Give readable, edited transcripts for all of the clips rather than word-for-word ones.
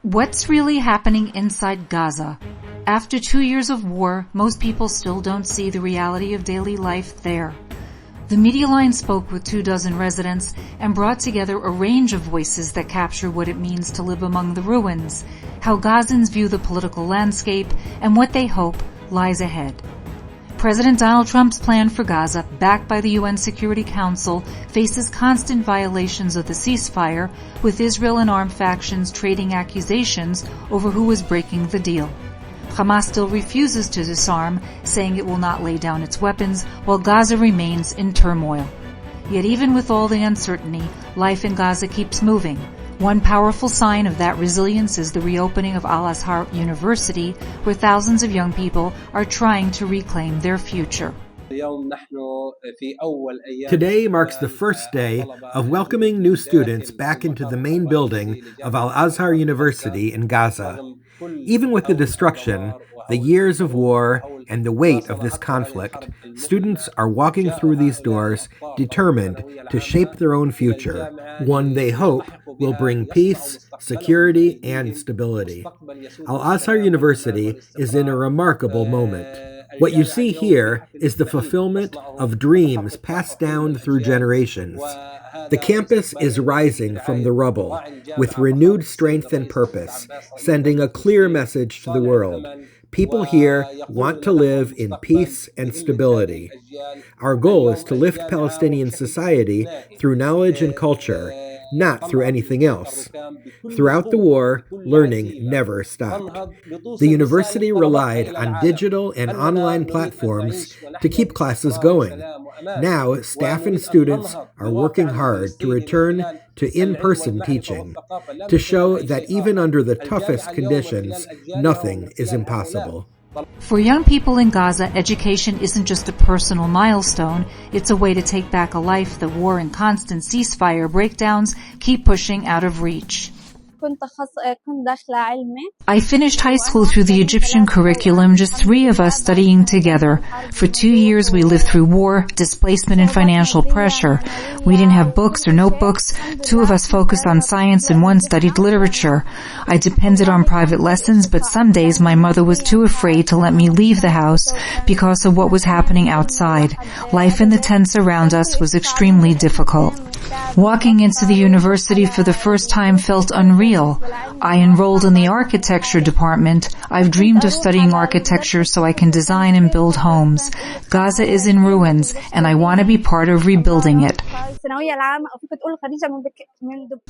What's really happening inside Gaza? After 2 years of war, most people still don't see the reality of daily life there. The media line spoke with 24 residents and brought together a range of voices that capture what it means to live among the ruins, how Gazans view the political landscape, and what they hope lies ahead. President Donald Trump's plan for Gaza, backed by the UN Security Council, faces constant violations of the ceasefire, with Israel and armed factions trading accusations over who is breaking the deal. Hamas still refuses to disarm, saying it will not lay down its weapons, while Gaza remains in turmoil. Yet even with all the uncertainty, life in Gaza keeps moving. One powerful sign of that resilience is the reopening of Al-Azhar University, where thousands of young people are trying to reclaim their future. Today marks the first day of welcoming new students back into the main building of Al-Azhar University in Gaza. Even with the destruction, the years of war, and the weight of this conflict, students are walking through these doors determined to shape their own future, one they hope will bring peace, security, and stability. Al-Azhar University is in a remarkable moment. What you see here is the fulfillment of dreams passed down through generations. The campus is rising from the rubble with renewed strength and purpose, sending a clear message to the world. People here want to live in peace and stability. Our goal is to lift Palestinian society through knowledge and culture, not through anything else. Throughout the war, learning never stopped. The university relied on digital and online platforms to keep classes going. Now, staff and students are working hard to return to in-person teaching, to show that even under the toughest conditions, nothing is impossible. For young people in Gaza, education isn't just a personal milestone, it's a way to take back a life that war and constant ceasefire breakdowns keep pushing out of reach. I finished high school through the Egyptian curriculum, just 3 of us studying together. For 2 years we lived through war, displacement, and financial pressure. We didn't have books or notebooks. 2 of us focused on science and 1 studied literature. I depended on private lessons, but some days my mother was too afraid to let me leave the house because of what was happening outside. Life in the tents around us was extremely difficult. Walking into the university for the first time felt unreal. I enrolled in the architecture department. I've dreamed of studying architecture so I can design and build homes. Gaza is in ruins, and I want to be part of rebuilding it.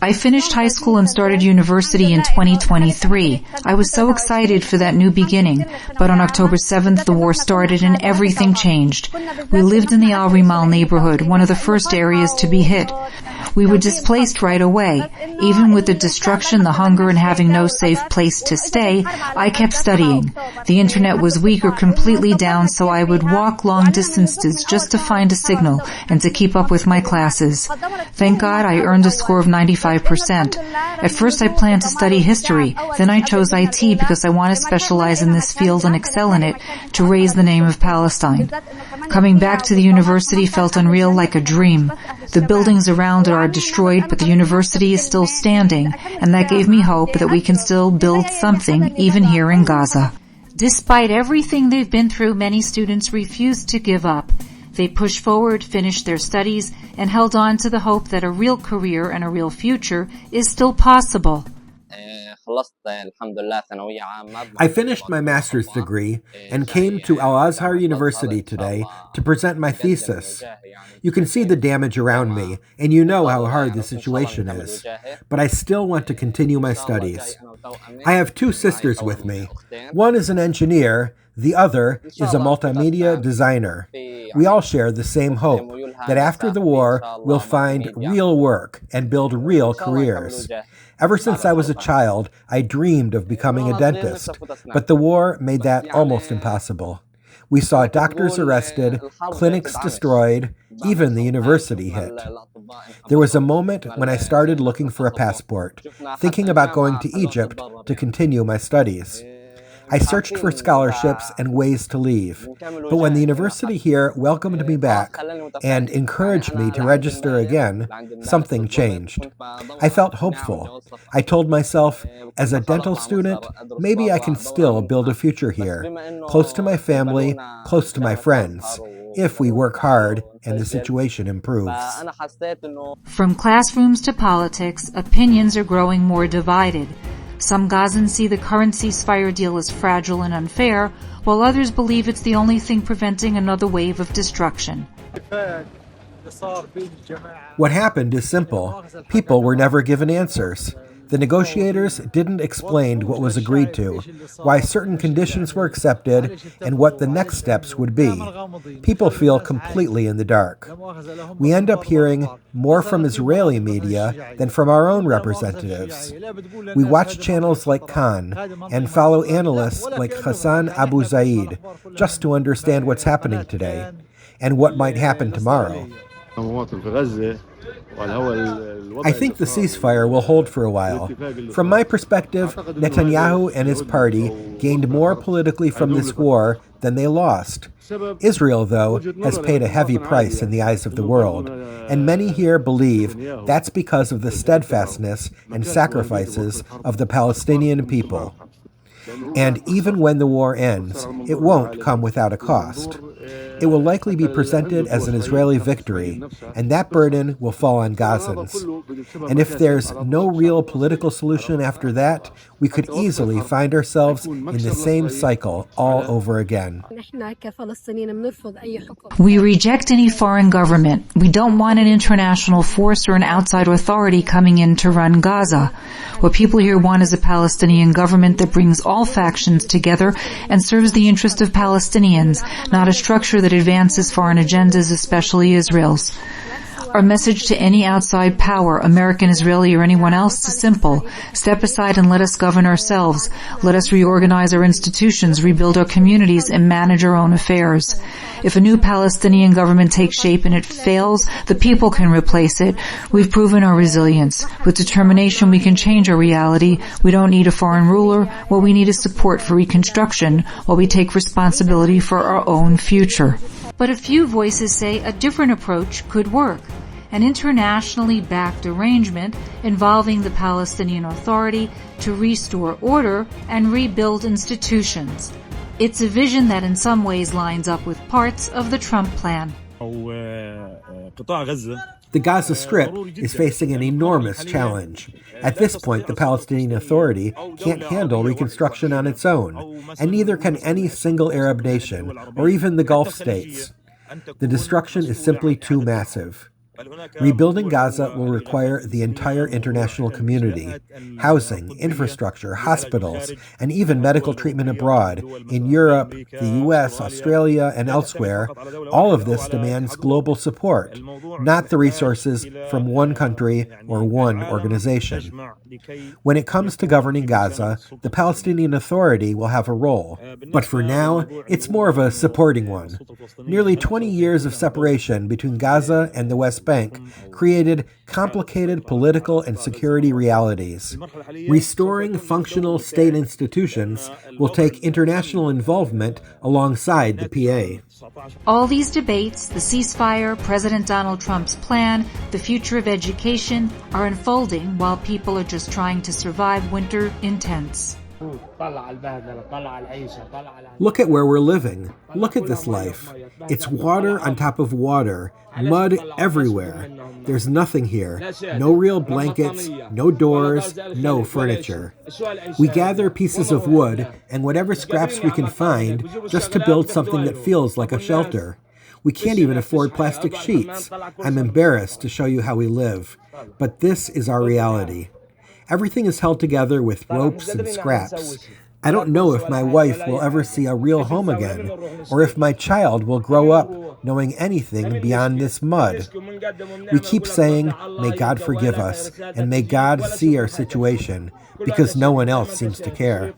I finished high school and started university in 2023. I was so excited for that new beginning, but on October 7th the war started and everything changed. We lived in the Al Rimal neighborhood, one of the first areas to be hit. We were displaced right away. Even with the destruction, the hunger, and having no safe place to stay, I kept studying. The internet was weak or completely down, so I would walk long distances just to find a signal and to keep up with my classes. Thank God I earned a score of 95%. At first I planned to study history. Then I chose IT because I want to specialize in this field and excel in it to raise the name of Palestine. Coming back to the university felt unreal, like a dream. The buildings around it are destroyed, but the university is still standing, and that gave me hope that we can still build something even here in Gaza. Despite everything they've been through, many students refused to give up. They pushed forward, finished their studies, and held on to the hope that a real career and a real future is still possible. I finished my master's degree and came to Al-Azhar University today to present my thesis. You can see the damage around me, and you know how hard the situation is, but I still want to continue my studies. I have 2 sisters with me. One is an engineer, the other is a multimedia designer. We all share the same hope, that after the war, we'll find real work and build real careers. Ever since I was a child, I dreamed of becoming a dentist, but the war made that almost impossible. We saw doctors arrested, clinics destroyed, even the university hit. There was a moment when I started looking for a passport, thinking about going to Egypt to continue my studies. I searched for scholarships and ways to leave. But when the university here welcomed me back and encouraged me to register again, something changed. I felt hopeful. I told myself, as a dental student, maybe I can still build a future here, close to my family, close to my friends, if we work hard and the situation improves. From classrooms to politics, opinions are growing more divided. Some Gazans see the current ceasefire deal as fragile and unfair, while others believe it's the only thing preventing another wave of destruction. What happened is simple. People were never given answers. The negotiators didn't explain what was agreed to, why certain conditions were accepted, and what the next steps would be. People feel completely in the dark. We end up hearing more from Israeli media than from our own representatives. We watch channels like Khan and follow analysts like Hassan Abu Zaid just to understand what's happening today and what might happen tomorrow. I think the ceasefire will hold for a while. From my perspective, Netanyahu and his party gained more politically from this war than they lost. Israel, though, has paid a heavy price in the eyes of the world, and many here believe that's because of the steadfastness and sacrifices of the Palestinian people. And even when the war ends, it won't come without a cost. It will likely be presented as an Israeli victory, and that burden will fall on Gazans. And if there's no real political solution after that, we could easily find ourselves in the same cycle all over again. We reject any foreign government. We don't want an international force or an outside authority coming in to run Gaza. What people here want is a Palestinian government that brings all factions together and serves the interest of Palestinians, not a structure that advances foreign agendas, especially Israel's. Our message to any outside power, American, Israeli, or anyone else, is simple. Step aside and let us govern ourselves. Let us reorganize our institutions, rebuild our communities, and manage our own affairs. If a new Palestinian government takes shape and it fails, the people can replace it. We've proven our resilience. With determination, we can change our reality. We don't need a foreign ruler. What we need is support for reconstruction while we take responsibility for our own future. But a few voices say a different approach could work. An internationally backed arrangement involving the Palestinian Authority to restore order and rebuild institutions. It's a vision that in some ways lines up with parts of the Trump plan. The Gaza Strip is facing an enormous challenge. At this point, the Palestinian Authority can't handle reconstruction on its own, and neither can any single Arab nation, or even the Gulf states. The destruction is simply too massive. Rebuilding Gaza will require the entire international community. Housing, infrastructure, hospitals, and even medical treatment abroad, in Europe, the US, Australia, and elsewhere, all of this demands global support, not the resources from one country or one organization. When it comes to governing Gaza, the Palestinian Authority will have a role, but for now, it's more of a supporting one. Nearly 20 years of separation between Gaza and the West Bank created complicated political and security realities. Restoring functional state institutions will take international involvement alongside the PA. All these debates, the ceasefire, President Donald Trump's plan, the future of education, are unfolding while people are just trying to survive winter in tents. Look at where we're living. Look at this life. It's water on top of water, mud everywhere. There's nothing here. No real blankets, no doors, no furniture. We gather pieces of wood and whatever scraps we can find just to build something that feels like a shelter. We can't even afford plastic sheets. I'm embarrassed to show you how we live, but this is our reality. Everything is held together with ropes and scraps. I don't know if my wife will ever see a real home again, or if my child will grow up knowing anything beyond this mud. We keep saying, may God forgive us, and may God see our situation, because no one else seems to care.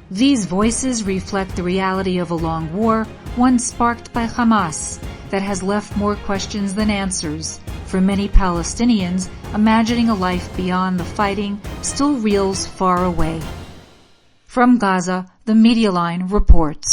These voices reflect the reality of a long war, one sparked by Hamas, that has left more questions than answers. For many Palestinians, imagining a life beyond the fighting still reels far away. From Gaza, the Media Line reports.